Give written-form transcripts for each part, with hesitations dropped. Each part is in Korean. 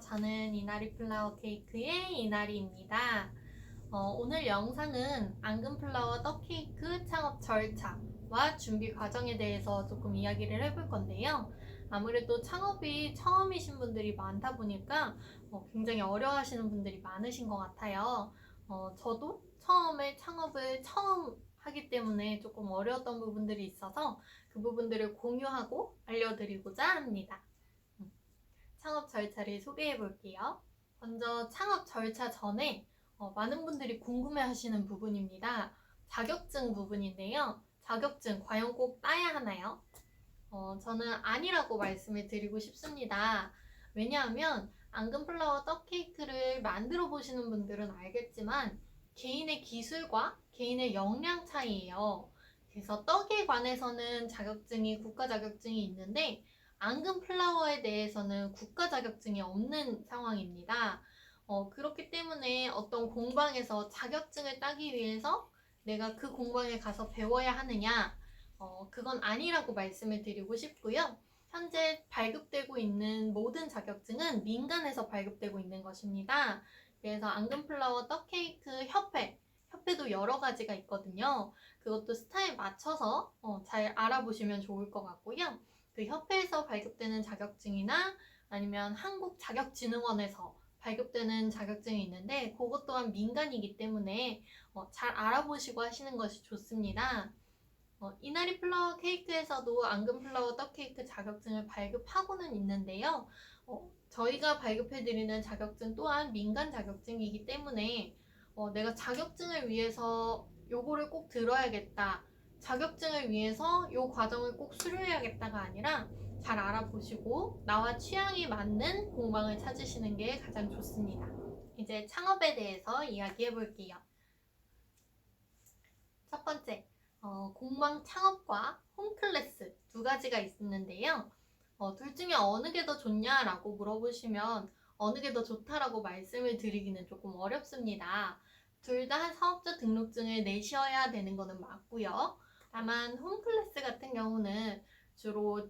저는 이나리 플라워 케이크의 이나리입니다. 오늘 영상은 앙금플라워 떡케이크 창업 절차와 준비 과정에 대해서 조금 이야기를 해볼 건데요. 아무래도 창업이 처음이신 분들이 많다 보니까 굉장히 어려워하시는 분들이 많으신 것 같아요. 저도 처음에 창업을 처음 하기 때문에 조금 어려웠던 부분들이 있어서 그 부분들을 공유하고 알려드리고자 합니다. 창업 절차를 소개해 볼게요. 먼저 창업 절차 전에 많은 분들이 궁금해 하시는 부분입니다. 자격증 부분인데요. 자격증 과연 꼭 따야 하나요? 저는 아니라고 말씀을 드리고 싶습니다. 왜냐하면 앙금플라워 떡케이크를 만들어 보시는 분들은 알겠지만 개인의 기술과 개인의 역량 차이예요. 그래서 떡에 관해서는 자격증이 국가 자격증이 있는데 앙금플라워에 대해서는 국가 자격증이 없는 상황입니다. 그렇기 때문에 어떤 공방에서 자격증을 따기 위해서 내가 그 공방에 가서 배워야 하느냐? 그건 아니라고 말씀을 드리고 싶고요. 현재 발급되고 있는 모든 자격증은 민간에서 발급되고 있는 것입니다. 그래서 앙금플라워 떡케이크 협회도 여러 가지가 있거든요. 그것도 스타일 맞춰서 잘 알아보시면 좋을 것 같고요. 그 협회에서 발급되는 자격증이나 아니면 한국자격진흥원에서 발급되는 자격증이 있는데 그것 또한 민간이기 때문에 잘 알아보시고 하시는 것이 좋습니다. 이나리 플라워 케이크에서도 앙금플라워 떡케이크 자격증을 발급하고는 있는데요. 저희가 발급해드리는 자격증 또한 민간 자격증이기 때문에 내가 자격증을 위해서 요거를 꼭 들어야겠다. 자격증을 위해서 요 과정을 꼭 수료해야겠다가 아니라 잘 알아보시고 나와 취향이 맞는 공방을 찾으시는 게 가장 좋습니다. 이제 창업에 대해서 이야기해 볼게요. 첫 번째, 공방 창업과 홈클래스 두 가지가 있는데요. 둘 중에 어느 게 더 좋냐라고 물어보시면 어느 게 더 좋다라고 말씀을 드리기는 조금 어렵습니다. 둘 다 사업자 등록증을 내셔야 되는 거는 맞고요. 다만 홈클래스 같은 경우는 주로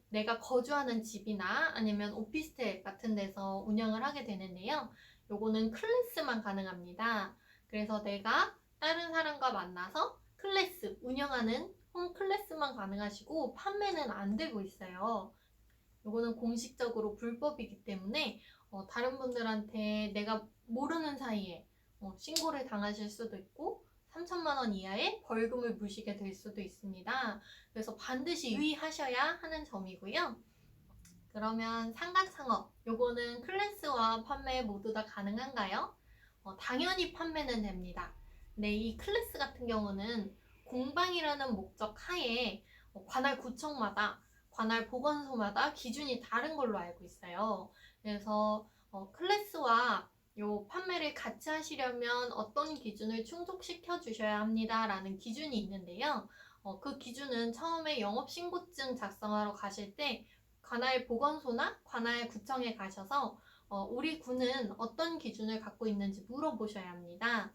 내가 거주하는 집이나 아니면 오피스텔 같은 데서 운영을 하게 되는데요. 요거는 클래스만 가능합니다. 그래서 내가 다른 사람과 만나서 클래스 운영하는 홈클래스만 가능하시고 판매는 안 되고 있어요. 이거는 공식적으로 불법이기 때문에 다른 분들한테 내가 모르는 사이에 신고를 당하실 수도 있고 3천만 원 이하의 벌금을 물시게 될 수도 있습니다. 그래서 반드시 유의하셔야 하는 점이고요. 그러면 상가창업, 요거는 클래스와 판매 모두 다 가능한가요? 당연히 판매는 됩니다. 근데 이 클래스 같은 경우는 공방이라는 목적 하에 관할 구청마다 관할 보건소마다 기준이 다른 걸로 알고 있어요. 그래서 클래스와 요 판매를 같이 하시려면 어떤 기준을 충족시켜 주셔야 합니다라는 기준이 있는데요. 그 기준은 처음에 영업신고증 작성하러 가실 때 관할 보건소나 관할 구청에 가셔서 우리 구는 어떤 기준을 갖고 있는지 물어보셔야 합니다.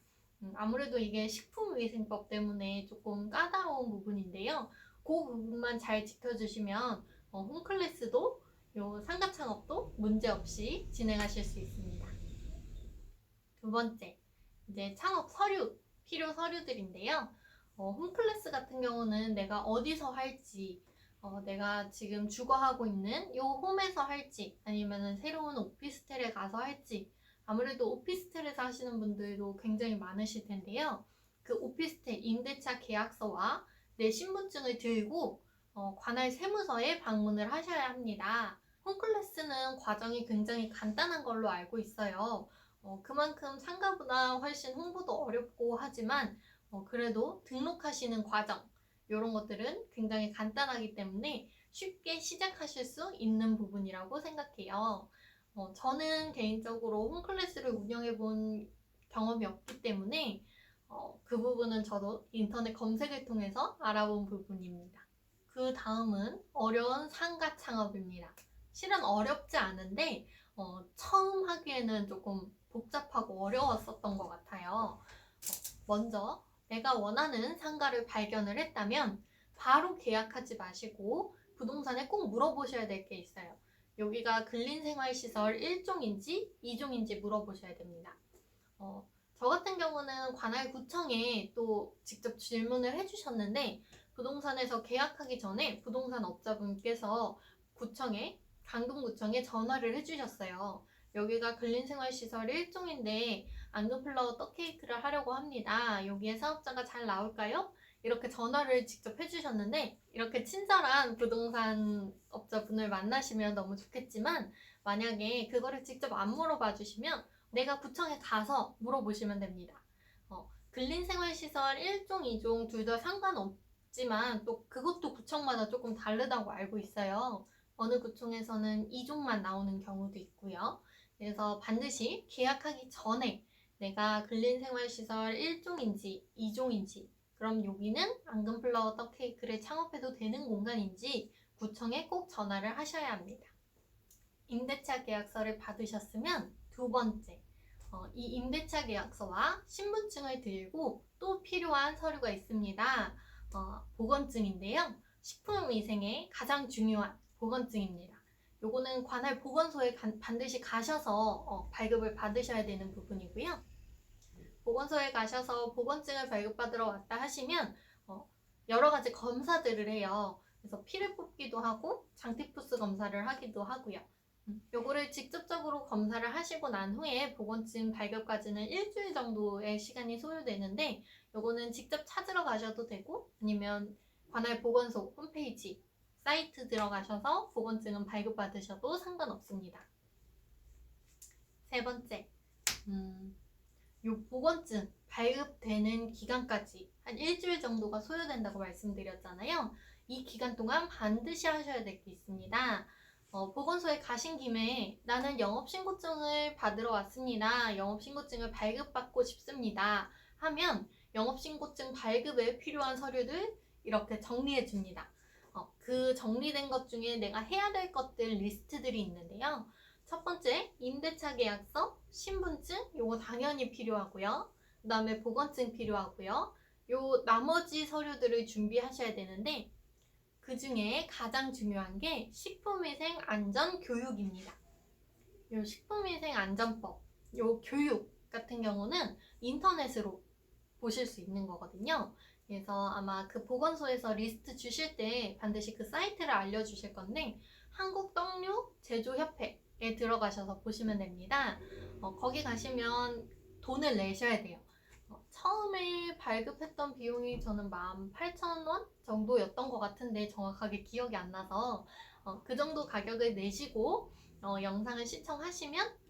아무래도 이게 식품위생법 때문에 조금 까다로운 부분인데요. 그 부분만 잘 지켜주시면 홈클래스도 요 상가창업도 문제없이 진행하실 수 있습니다. 두 번째, 이제 창업 서류, 필요 서류들인데요. 홈클래스 같은 경우는 내가 어디서 할지, 내가 지금 주거하고 있는 요 홈에서 할지, 아니면 새로운 오피스텔에 가서 할지, 아무래도 오피스텔에서 하시는 분들도 굉장히 많으실 텐데요. 그 오피스텔 임대차 계약서와 내 신분증을 들고 관할 세무서에 방문을 하셔야 합니다. 홈클래스는 과정이 굉장히 간단한 걸로 알고 있어요. 그만큼 상가보다 훨씬 홍보도 어렵고 하지만 그래도 등록하시는 과정 이런 것들은 굉장히 간단하기 때문에 쉽게 시작하실 수 있는 부분이라고 생각해요. 저는 개인적으로 홈클래스를 운영해 본 경험이 없기 때문에 그 부분은 저도 인터넷 검색을 통해서 알아본 부분입니다. 그 다음은 어려운 상가 창업입니다. 실은 어렵지 않은데 처음 하기에는 조금 복잡하고 어려웠었던 것 같아요. 먼저 내가 원하는 상가를 발견을 했다면 바로 계약하지 마시고 부동산에 꼭 물어보셔야 될 게 있어요. 여기가 근린생활시설 1종인지 2종인지 물어보셔야 됩니다. 저 같은 경우는 관할구청에 또 직접 질문을 해주셨는데 부동산에서 계약하기 전에 부동산 업자분께서 강동구청에 전화를 해주셨어요. 여기가 근린생활시설 1종인데 앙금플라워 떡케이크를 하려고 합니다. 여기에 사업자가 잘 나올까요? 이렇게 전화를 직접 해주셨는데 이렇게 친절한 부동산 업자분을 만나시면 너무 좋겠지만 만약에 그거를 직접 안 물어봐 주시면 내가 구청에 가서 물어보시면 됩니다. 근린생활시설 1종, 2종 둘 다 상관없지만 또 그것도 구청마다 조금 다르다고 알고 있어요. 어느 구청에서는 2종만 나오는 경우도 있고요. 그래서 반드시 계약하기 전에 내가 근린생활시설 1종인지 2종인지 그럼 여기는 앙금플라워 떡케이크를 창업해도 되는 공간인지 구청에 꼭 전화를 하셔야 합니다. 임대차 계약서를 받으셨으면 두 번째, 이 임대차 계약서와 신분증을 들고 또 필요한 서류가 있습니다. 보건증인데요. 식품위생에 가장 중요한 보건증입니다. 요거는 관할 보건소에 반드시 가셔서 발급을 받으셔야 되는 부분이고요. 보건소에 가셔서 보건증을 발급받으러 왔다 하시면 여러 가지 검사들을 해요. 그래서 피를 뽑기도 하고 장티푸스 검사를 하기도 하고요. 요거를 직접적으로 검사를 하시고 난 후에 보건증 발급까지는 일주일 정도의 시간이 소요되는데 요거는 직접 찾으러 가셔도 되고 아니면 관할 보건소 홈페이지 사이트 들어가셔서 보건증은 발급받으셔도 상관없습니다. 세 번째, 요 보건증 발급되는 기간까지 한 일주일 정도가 소요된다고 말씀드렸잖아요. 이 기간 동안 반드시 하셔야 될 게 있습니다. 보건소에 가신 김에 나는 영업신고증을 받으러 왔습니다. 영업신고증을 발급받고 싶습니다. 하면 영업신고증 발급에 필요한 서류들 이렇게 정리해 줍니다. 그 정리된 것 중에 내가 해야 될 것들 리스트들이 있는데요. 첫 번째, 임대차 계약서, 신분증, 요거 당연히 필요하고요. 그 다음에 보건증 필요하고요. 요 나머지 서류들을 준비하셔야 되는데 그 중에 가장 중요한 게 식품위생안전교육입니다. 요 식품위생안전법, 요 교육 같은 경우는 인터넷으로 보실 수 있는 거거든요. 그래서 아마 그 보건소에서 리스트 주실 때 반드시 그 사이트를 알려주실 건데 한국떡류제조협회에 들어가셔서 보시면 됩니다. 거기 가시면 돈을 내셔야 돼요. 처음에 발급했던 비용이 저는 18,000원 정도였던 것 같은데 정확하게 기억이 안 나서 그 정도 가격을 내시고 영상을 시청하시면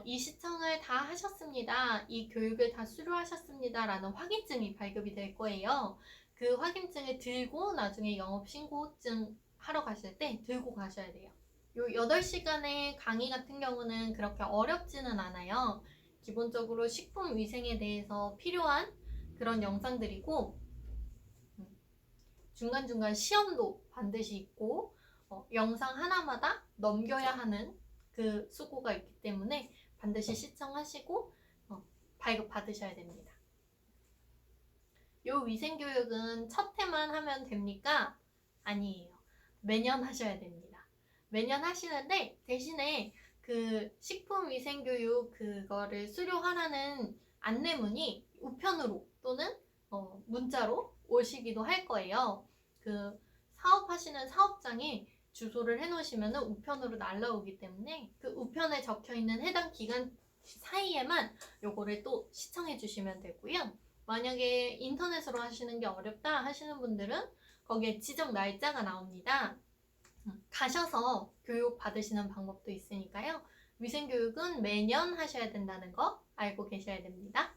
이 시청을 다 하셨습니다. 이 교육을 다 수료하셨습니다. 라는 확인증이 발급이 될 거예요. 그 확인증을 들고 나중에 영업신고증 하러 가실 때 들고 가셔야 돼요. 요 8시간의 강의 같은 경우는 그렇게 어렵지는 않아요. 기본적으로 식품 위생에 대해서 필요한 그런 영상들이고 중간중간 시험도 반드시 있고 영상 하나마다 넘겨야 하는 그 수고가 있기 때문에 반드시 시청하시고 발급 받으셔야 됩니다. 요 위생교육은 첫 해만 하면 됩니까? 아니에요. 매년 하셔야 됩니다. 매년 하시는데 대신에 그 식품위생교육 그거를 수료하라는 안내문이 우편으로 또는 문자로 오시기도 할 거예요. 그 사업하시는 사업장에 주소를 해놓으시면 우편으로 날라오기 때문에 그 우편에 적혀있는 해당 기간 사이에만 요거를 또 시청해 주시면 되고요. 만약에 인터넷으로 하시는 게 어렵다 하시는 분들은 거기에 지정 날짜가 나옵니다. 가셔서 교육 받으시는 방법도 있으니까요. 위생교육은 매년 하셔야 된다는 거 알고 계셔야 됩니다.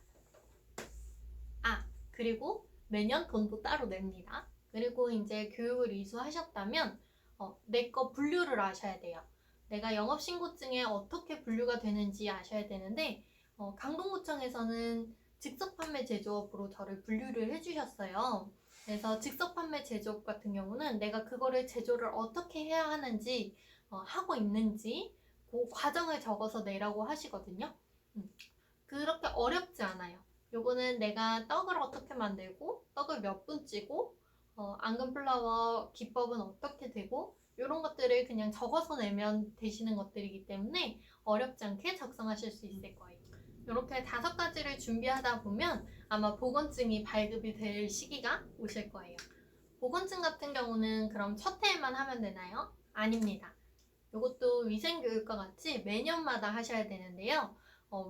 그리고 매년 돈도 따로 냅니다. 그리고 이제 교육을 이수하셨다면 내 거 분류를 아셔야 돼요. 내가 영업신고증에 어떻게 분류가 되는지 아셔야 되는데 강동구청에서는 즉석판매 제조업으로 저를 분류를 해주셨어요. 그래서 즉석판매 제조업 같은 경우는 내가 그거를 제조를 어떻게 해야 하는지 하고 있는지 그 과정을 적어서 내라고 하시거든요. 그렇게 어렵지 않아요. 요거는 내가 떡을 어떻게 만들고 떡을 몇 분 찌고 앙금플라워 기법은 어떻게 되고 이런 것들을 그냥 적어서 내면 되시는 것들이기 때문에 어렵지 않게 작성하실 수 있을 거예요. 이렇게 5가지를 준비하다 보면 아마 보건증이 발급이 될 시기가 오실 거예요. 보건증 같은 경우는 그럼 첫 해에만 하면 되나요? 아닙니다. 이것도 위생교육과 같이 매년마다 하셔야 되는데요.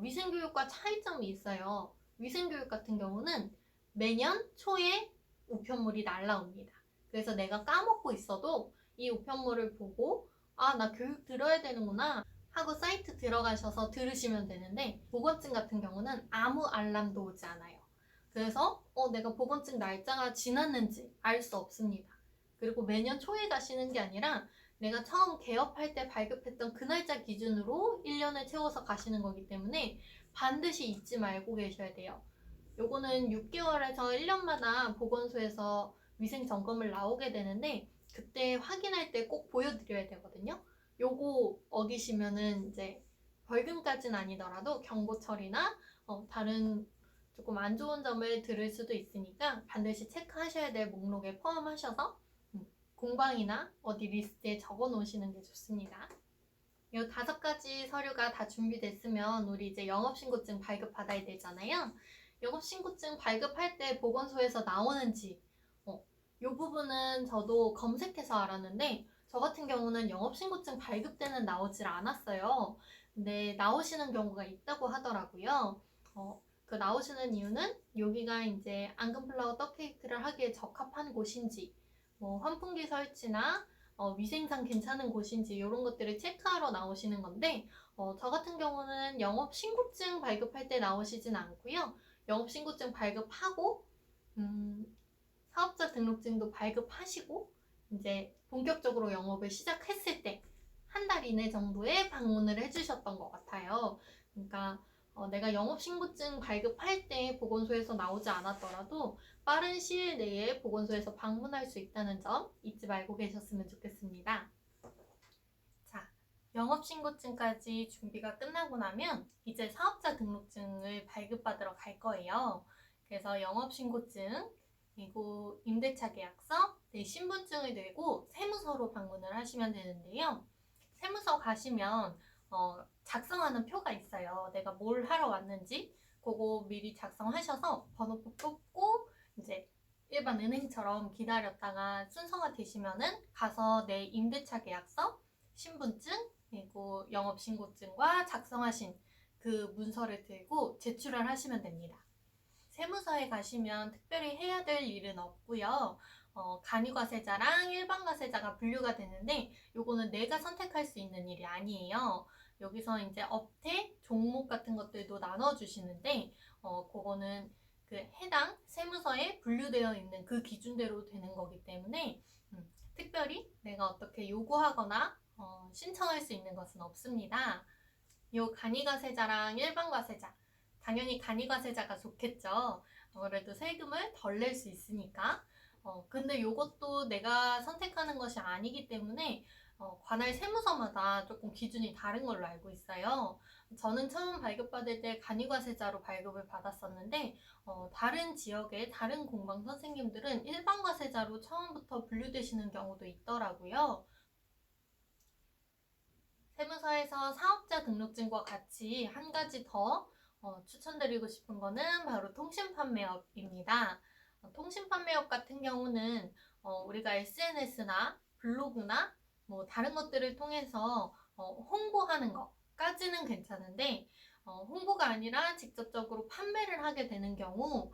위생교육과 차이점이 있어요. 위생교육 같은 경우는 매년 초에 우편물이 날라옵니다. 그래서 내가 까먹고 있어도 이 우편물을 보고 아, 나 교육 들어야 되는구나 하고 사이트 들어가셔서 들으시면 되는데 보건증 같은 경우는 아무 알람도 오지 않아요. 그래서 내가 보건증 날짜가 지났는지 알 수 없습니다. 그리고 매년 초에 가시는 게 아니라 내가 처음 개업할 때 발급했던 그 날짜 기준으로 1년을 채워서 가시는 거기 때문에 반드시 잊지 말고 계셔야 돼요. 요거는 6개월에서 1년마다 보건소에서 위생 점검을 나오게 되는데 그때 확인할 때 꼭 보여드려야 되거든요. 요거 어기시면은 이제 벌금까지는 아니더라도 경고 처리나 다른 조금 안 좋은 점을 들을 수도 있으니까 반드시 체크하셔야 될 목록에 포함하셔서 공방이나 어디 리스트에 적어 놓으시는 게 좋습니다. 이 5가지 서류가 다 준비됐으면 우리 이제 영업신고증 발급받아야 되잖아요. 영업신고증 발급할 때 보건소에서 나오는지 이 부분은 저도 검색해서 알았는데 저 같은 경우는 영업신고증 발급 때는 나오질 않았어요. 근데 나오시는 경우가 있다고 하더라고요. 그 나오시는 이유는 여기가 이제 앙금플라워 떡케이크를 하기에 적합한 곳인지 환풍기 설치나 위생상 괜찮은 곳인지 이런 것들을 체크하러 나오시는 건데 저 같은 경우는 영업신고증 발급할 때 나오시진 않고요. 영업신고증 발급하고 사업자 등록증도 발급하시고 이제 본격적으로 영업을 시작했을 때 한 달 이내 정도에 방문을 해주셨던 것 같아요. 그러니까 내가 영업신고증 발급할 때 보건소에서 나오지 않았더라도 빠른 시일 내에 보건소에서 방문할 수 있다는 점 잊지 말고 계셨으면 좋겠습니다. 자, 영업신고증까지 준비가 끝나고 나면 이제 사업자 등록증을 발급받으러 갈 거예요. 그래서 영업신고증, 그리고 임대차 계약서, 신분증을 들고 세무서로 방문을 하시면 되는데요. 세무서 가시면 작성하는 표가 있어요. 내가 뭘 하러 왔는지 그거 미리 작성하셔서 번호표 뽑고 이제 일반 은행처럼 기다렸다가 순서가 되시면은 가서 내 임대차 계약서, 신분증, 그리고 영업신고증과 작성하신 그 문서를 들고 제출을 하시면 됩니다. 세무서에 가시면 특별히 해야 될 일은 없고요. 간이과세자랑 일반과세자가 분류가 되는데 요거는 내가 선택할 수 있는 일이 아니에요. 여기서 이제 업태, 종목 같은 것들도 나눠주시는데 그거는 그 해당 세무서에 분류되어 있는 그 기준대로 되는 거기 때문에 특별히 내가 어떻게 요구하거나 신청할 수 있는 것은 없습니다. 요 간이과세자랑 일반과세자 당연히 간이과세자가 좋겠죠. 아무래도 세금을 덜 낼 수 있으니까. 근데 이것도 내가 선택하는 것이 아니기 때문에 관할 세무서마다 조금 기준이 다른 걸로 알고 있어요. 저는 처음 발급받을 때 간이과세자로 발급을 받았었는데 다른 지역의 다른 공방 선생님들은 일반과세자로 처음부터 분류되시는 경우도 있더라고요. 세무서에서 사업자 등록증과 같이 한 가지 더 추천드리고 싶은 거는 바로 통신판매업입니다. 통신판매업 같은 경우는 우리가 SNS나 블로그나 뭐 다른 것들을 통해서 홍보하는 것까지는 괜찮은데 홍보가 아니라 직접적으로 판매를 하게 되는 경우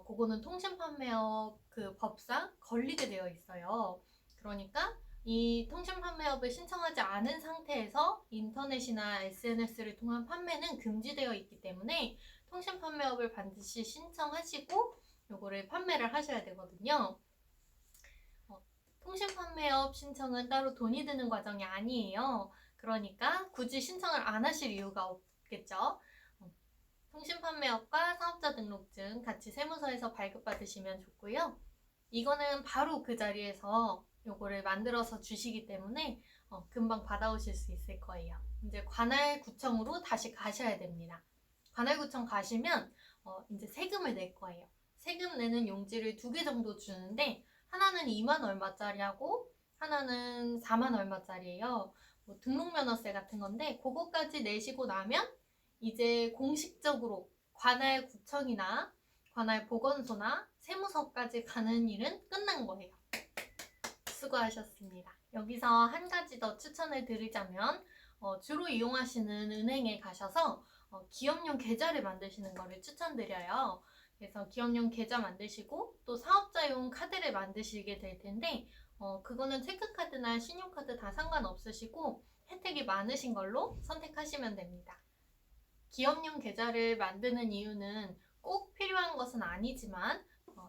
그거는 통신판매업 그 법상 걸리게 되어 있어요. 그러니까 이 통신판매업을 신청하지 않은 상태에서 인터넷이나 SNS를 통한 판매는 금지되어 있기 때문에 통신판매업을 반드시 신청하시고 요거를 판매를 하셔야 되거든요. 통신판매업 신청은 따로 돈이 드는 과정이 아니에요. 그러니까 굳이 신청을 안 하실 이유가 없겠죠. 통신판매업과 사업자 등록증 같이 세무서에서 발급받으시면 좋고요. 이거는 바로 그 자리에서 요거를 만들어서 주시기 때문에 금방 받아오실 수 있을 거예요. 이제 관할구청으로 다시 가셔야 됩니다. 관할구청 가시면 이제 세금을 낼 거예요. 세금 내는 용지를 2개 정도 주는데 하나는 2만 얼마짜리하고 하나는 4만 얼마짜리예요. 뭐 등록면허세 같은 건데 그거까지 내시고 나면 이제 공식적으로 관할 구청이나 관할 보건소나 세무서까지 가는 일은 끝난 거예요. 수고하셨습니다. 여기서 한 가지 더 추천을 드리자면 주로 이용하시는 은행에 가셔서 기업용 계좌를 만드시는 것을 추천드려요. 그래서 기업용 계좌 만드시고 또 사업자용 카드를 만드시게 될 텐데 그거는 체크카드나 신용카드 다 상관없으시고 혜택이 많으신 걸로 선택하시면 됩니다. 기업용 계좌를 만드는 이유는 꼭 필요한 것은 아니지만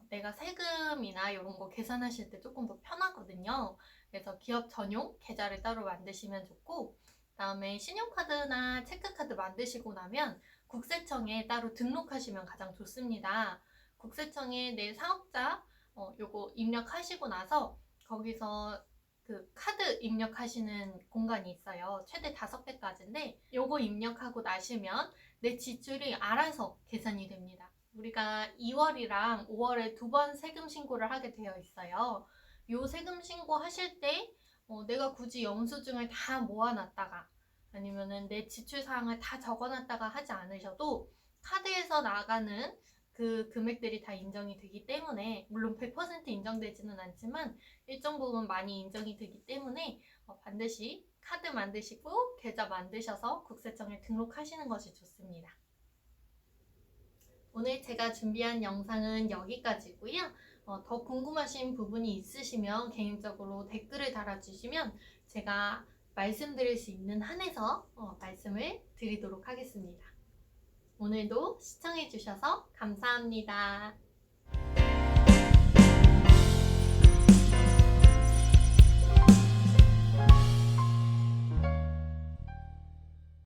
내가 세금이나 이런 거 계산하실 때 조금 더 편하거든요. 그래서 기업 전용 계좌를 따로 만드시면 좋고, 그다음에 신용카드나 체크카드 만드시고 나면 국세청에 따로 등록하시면 가장 좋습니다. 국세청에 내 사업자 요거 입력하시고 나서 거기서 그 카드 입력하시는 공간이 있어요. 최대 5개까지인데 요거 입력하고 나시면 내 지출이 알아서 계산이 됩니다. 우리가 2월이랑 5월에 2번 세금 신고를 하게 되어 있어요. 요 세금 신고 하실 때 내가 굳이 영수증을 다 모아놨다가 아니면은 내 지출 사항을 다 적어놨다가 하지 않으셔도 카드에서 나가는 그 금액들이 다 인정이 되기 때문에 물론 100% 인정되지는 않지만 일정 부분 많이 인정이 되기 때문에 반드시 카드 만드시고 계좌 만드셔서 국세청에 등록하시는 것이 좋습니다. 오늘 제가 준비한 영상은 여기까지고요. 더 궁금하신 부분이 있으시면 개인적으로 댓글을 달아주시면 제가 말씀드릴 수 있는 한에서 말씀을 드리도록 하겠습니다. 오늘도 시청해주셔서 감사합니다.